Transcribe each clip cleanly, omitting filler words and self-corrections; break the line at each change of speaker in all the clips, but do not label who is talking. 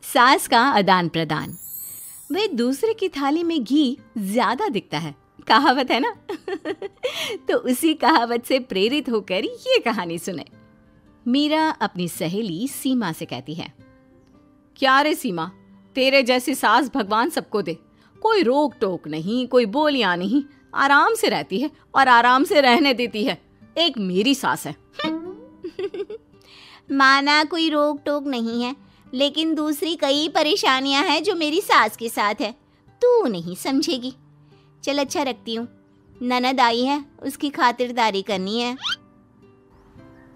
सास का आदान प्रदान। वे दूसरे की थाली में घी ज्यादा दिखता है, कहावत है ना। तो उसी कहावत से प्रेरित होकर ये कहानी सुने। मीरा अपनी सहेली सीमा से कहती है, क्या रे सीमा, तेरे जैसी सास भगवान सबको दे। कोई रोक टोक नहीं, कोई बोलियां नहीं, आराम से रहती है और आराम से रहने देती है। एक मेरी सास है।
माना कोई रोक टोक नहीं है, लेकिन दूसरी कई परेशानियां हैं जो मेरी सास के साथ है, तू नहीं समझेगी। चल अच्छा रखती हूँ, ननद आई है, उसकी खातिरदारी करनी है।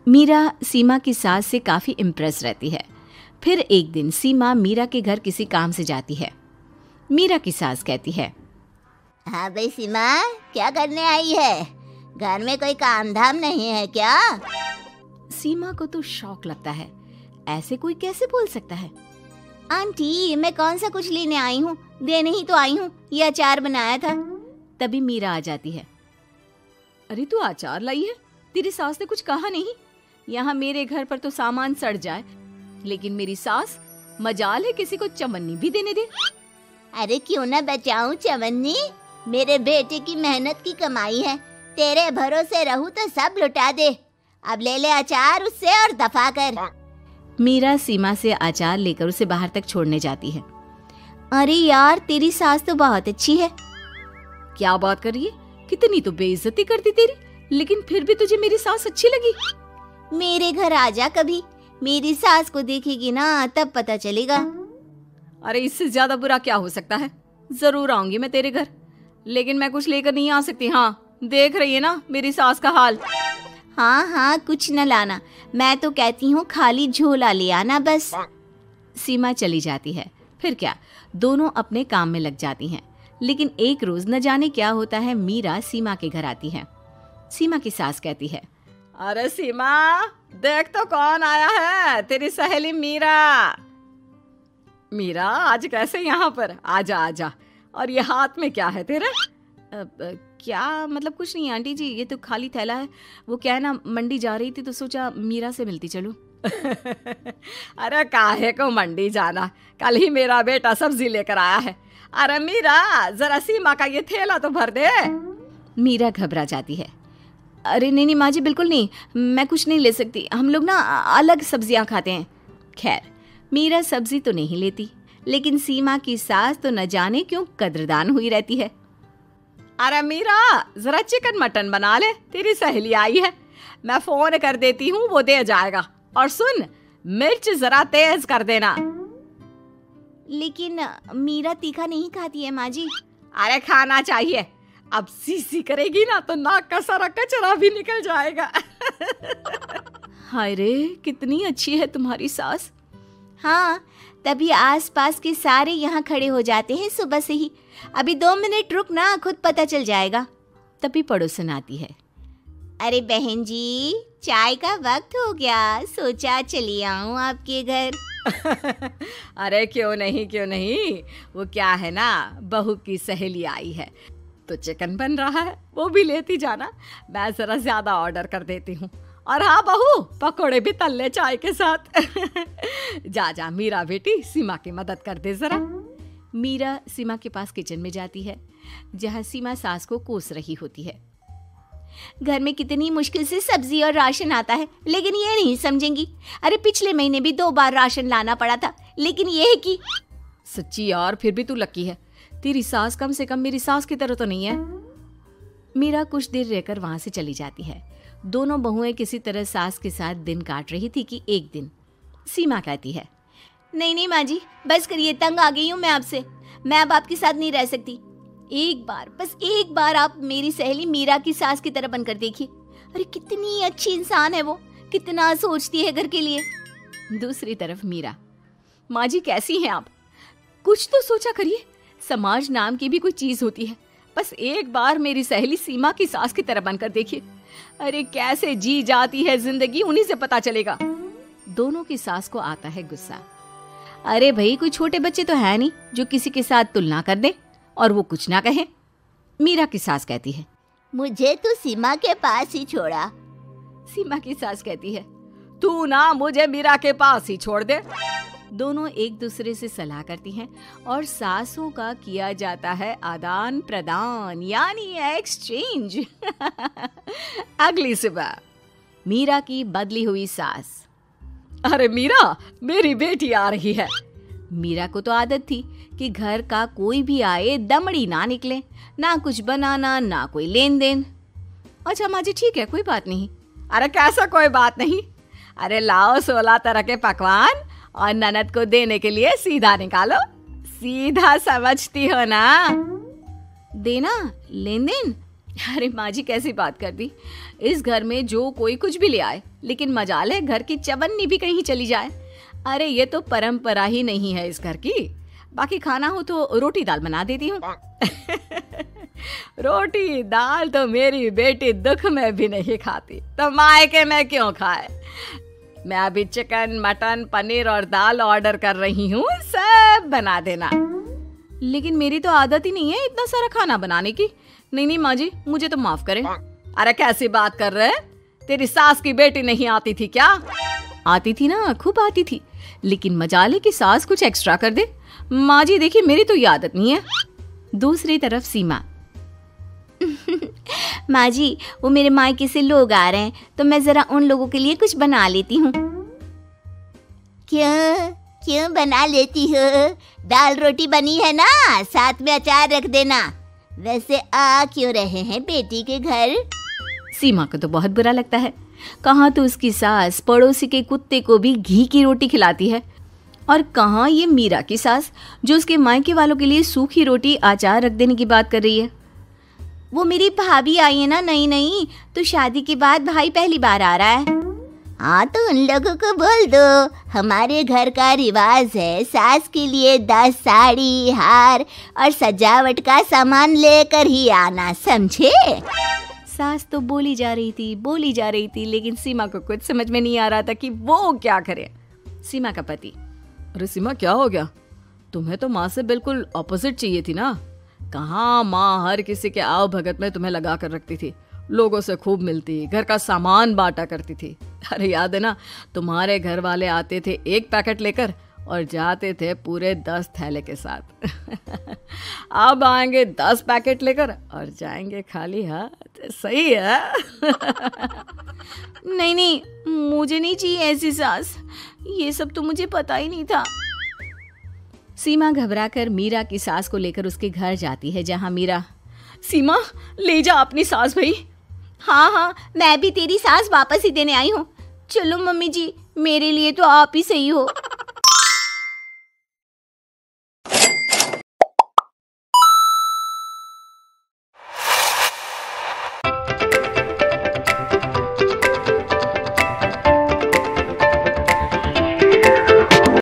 मीरा सीमा की सास से काफी इम्प्रेस रहती है। फिर एक दिन सीमा मीरा के घर किसी काम से जाती है। मीरा की सास कहती है,
हाँ भाई सीमा, क्या करने आई है? घर में कोई काम धाम नहीं है क्या?
सीमा को तो शौक लगता है, ऐसे कोई कैसे बोल सकता है।
आंटी, मैं कौन सा कुछ लेने आई हूँ, देने ही तो आई हूँ। ये अचार बनाया था।
तभी मीरा आ जाती है। अरे तू अचार लाई है? तेरी सास ने कुछ कहा नहीं? यहाँ मेरे घर पर तो सामान सड़ जाए, लेकिन मेरी सास मजाल है किसी को चवन्नी भी देने दे।
अरे क्यों ना बचाऊं चवन्नी, मेरे बेटे की मेहनत की कमाई है। तेरे भरोसे रहूं तो सब लुटा दे। अब ले ले अचार उससे और दफा कर।
मीरा सीमा से अचार लेकर उसे बाहर तक छोड़ने जाती है। अरे यार, तेरी सास तो बहुत अच्छी है। क्या बात कर रही है? कितनी तो बेइज्जती करती तेरी, लेकिन फिर भी तुझे मेरी सास अच्छी लगी।
मेरे घर आजा कभी, मेरी सास को देखेगी ना तब पता चलेगा।
अरे इससे ज्यादा बुरा क्या हो सकता है। जरूर आऊंगी मैं तेरे घर, लेकिन मैं कुछ लेकर नहीं आ सकती। हाँ, देख रही है ना मेरी सास का हाल।
हाँ हाँ, कुछ न लाना, मैं तो कहती हूँ खाली झोला ले आना बस।
सीमा चली जाती है। फिर क्या, दोनों अपने काम में लग जाती हैं। लेकिन एक रोज न जाने क्या होता है, मीरा सीमा के घर आती है। सीमा की सास कहती है, अरे सीमा, देख तो कौन आया है, तेरी सहेली मीरा। मीरा, आज कैसे यहाँ पर? आजा आजा। और ये हाथ में क्या है तेरा? क्या मतलब? कुछ नहीं आंटी जी, ये तो खाली थैला है। वो क्या है ना, मंडी जा रही थी तो सोचा मीरा से मिलती चलो। अरे काहे को मंडी जाना, कल ही मेरा बेटा सब्जी लेकर आया है। अरे मीरा, जरा सीमा का ये थैला तो भर दे। मीरा घबरा जाती है। अरे नहीं नहीं माँ जी, बिल्कुल नहीं, मैं कुछ नहीं ले सकती। हम लोग ना अलग सब्जियां खाते हैं। खैर, मीरा सब्जी तो नहीं लेती, लेकिन सीमा की सास तो न जाने क्यों कद्रदान हुई रहती है। अरे मीरा, जरा चिकन मटन बना ले, तेरी सहेली आई है। मैं फोन कर देती हूँ, वो दे जाएगा। और सुन, मिर्च जरा तेज कर देना।
लेकिन मीरा तीखा नहीं खाती है माँ जी।
अरे खाना चाहिए। अब सीसी करेगी ना तो नाक का सारा कचरा भी निकल जाएगा। हाय रे, कितनी अच्छी है तुम्हारी सास।
हाँ, तभी आसपास के सारे यहाँ खड़े हो जाते हैं सुबह से ही। अभी 2 मिनट रुक ना, खुद पता चल जाएगा।
तभी पड़ोसन आती है।
अरे बहन जी, चाय का वक्त हो गया, सोचा चली आऊं आपके घर।
अरे क्यों नहीं क्यों नहीं, वो क्या है ना, बहू की सहेली आई है तो चिकन बन रहा है, वो भी लेती जाना। मैं जरा ज्यादा ऑर्डर कर देती हूँ। और हाँ बहू, पकोड़े भी तल ले चाय के साथ। जा जा मीरा बेटी, सीमा की मदद कर दे जरा। मीरा सीमा के पास किचन में जाती है, जहाँ सीमा सास को कोस रही होती है।
घर में कितनी मुश्किल से सब्जी और राशन आता है, लेकिन ये नहीं समझेंगी। अरे पिछले महीने भी 2 बार राशन लाना पड़ा था, लेकिन ये है कि
सच्ची यार, फिर भी तू लकी है। तेरी सास कम से कम मेरी सास की तरह तो नहीं है। मीरा कुछ देर रहकर वहां से चली जाती है। दोनों बहुएं किसी तरह सास के साथ दिन काट रही थी कि एक दिन सीमा कहती है,
नहीं नहीं माँ जी, बस करिए, तंग आ गई हूँ मैं आपसे। मैं अब आपके साथ नहीं रह सकती। एक बार, बस एक बार आप मेरी सहेली मीरा की सास की तरह बनकर देखिए। अरे कितनी अच्छी इंसान है वो, कितना सोचती है घर के लिए।
दूसरी तरफ मीरा, माँ जी कैसी हैं आप? कुछ तो सोचा करिए, समाज नाम की भी कोई चीज होती है। बस एक बार मेरी सहेली सीमा की सास की तरह बनकर देखिए। अरे कैसे जी जाती है जिंदगी, उन्हीं से पता चलेगा। दोनों की सास को आता है गुस्सा। अरे भाई, कोई छोटे बच्चे तो है नहीं जो किसी के साथ तुलना कर दे और वो कुछ ना कहे। मीरा की सास कहती है,
मुझे तो सीमा के पास ही छोड़ा।
सीमा की सास कहती है, तू ना मुझे मीरा के पास ही छोड़ दे। दोनों एक दूसरे से सलाह करती हैं और सासों का किया जाता है आदान प्रदान यानी एक्सचेंज। अगली सुबह मीरा की बदली हुई सास। अरे मीरा, मेरी बेटी आ रही है। मीरा को तो आदत थी कि घर का कोई भी आए दमड़ी ना निकले, ना कुछ बनाना ना कोई लेन देन। अच्छा माँ जी ठीक है, कोई बात नहीं। अरे कैसा कोई बात नहीं, अरे लाओ 16 तरह के पकवान और ननद को देने के लिए सीधा निकालो। सीधा समझती हो ना? देना लेन देन? अरे माँ जी कैसी बात कर दी। इस घर में जो कोई कुछ भी ले आए, लेकिन मजाल है घर की चवन्नी भी कहीं चली जाए। अरे ये तो परंपरा ही नहीं है इस घर की। बाकी खाना हो तो रोटी दाल बना देती हूँ। रोटी दाल तो मेरी बेटी दुख में भी नहीं खाती, तो मायके में क्यों खाए। मैं अभी चिकन मटन पनीर और दाल ऑर्डर कर रही हूँ, सब बना देना। लेकिन मेरी तो आदत ही नहीं है इतना सारा खाना बनाने की। नहीं माँ जी, मुझे तो माफ करें। अरे कैसी बात कर रहे? तेरी सास की बेटी नहीं आती थी क्या? आती थी ना, खूब आती थी, लेकिन मजाले की सास कुछ एक्स्ट्रा कर दे। माँ जी देखिए, मेरी तो ये आदत नहीं है। दूसरी तरफ सीमा।
माँ जी, वो मेरे मायके से लोग आ रहे हैं, तो मैं जरा उन लोगों के लिए कुछ बना लेती हूँ। क्यों बना लेती हो? दाल रोटी बनी है ना, साथ में अचार रख देना। वैसे आ क्यों रहे हैं बेटी के घर?
सीमा को तो बहुत बुरा लगता है। कहाँ तो उसकी सास पड़ोसी के कुत्ते को भी घी की रोटी खिलाती है, और कहाँ ये मीरा की सास जो उसके मायके वालों के लिए सूखी रोटी अचार रख देने की बात कर रही है।
वो मेरी भाभी आई है ना, नहीं तो शादी के बाद भाई पहली बार आ रहा है। हाँ तो उन लोगों को बोल दो, हमारे घर का रिवाज है सास के लिए 10 साड़ी हार और सजावट का सामान लेकर ही आना, समझे?
सास तो बोली जा रही थी, लेकिन सीमा को कुछ समझ में नहीं आ रहा था कि वो क्या करे। सीमा का पति। अरे सीमा क्या हो गया? तुम्हें तो माँ से बिल्कुल ऑपोजिट चाहिए थी ना। कहाँ माँ हर किसी के आव भगत में तुम्हें लगा कर रखती थी, लोगों से खूब मिलती, घर का सामान बांटा करती थी। अरे याद है ना, तुम्हारे घर वाले आते थे 1 पैकेट लेकर और जाते थे पूरे 10 थैले के साथ। अब आएंगे 10 पैकेट लेकर और जाएंगे खाली हाथ। सही है?
नहीं, मुझे नहीं चाहिए ऐसी सास, ये सब तो मुझे पता ही नहीं था।
सीमा घबराकर मीरा की सास को लेकर उसके घर जाती है, जहां मीरा। सीमा ले जा अपनी सास भाई।
हाँ, मैं भी तेरी सास वापस ही देने आई हूँ। चलो मम्मी जी, मेरे लिए तो आप ही सही हो।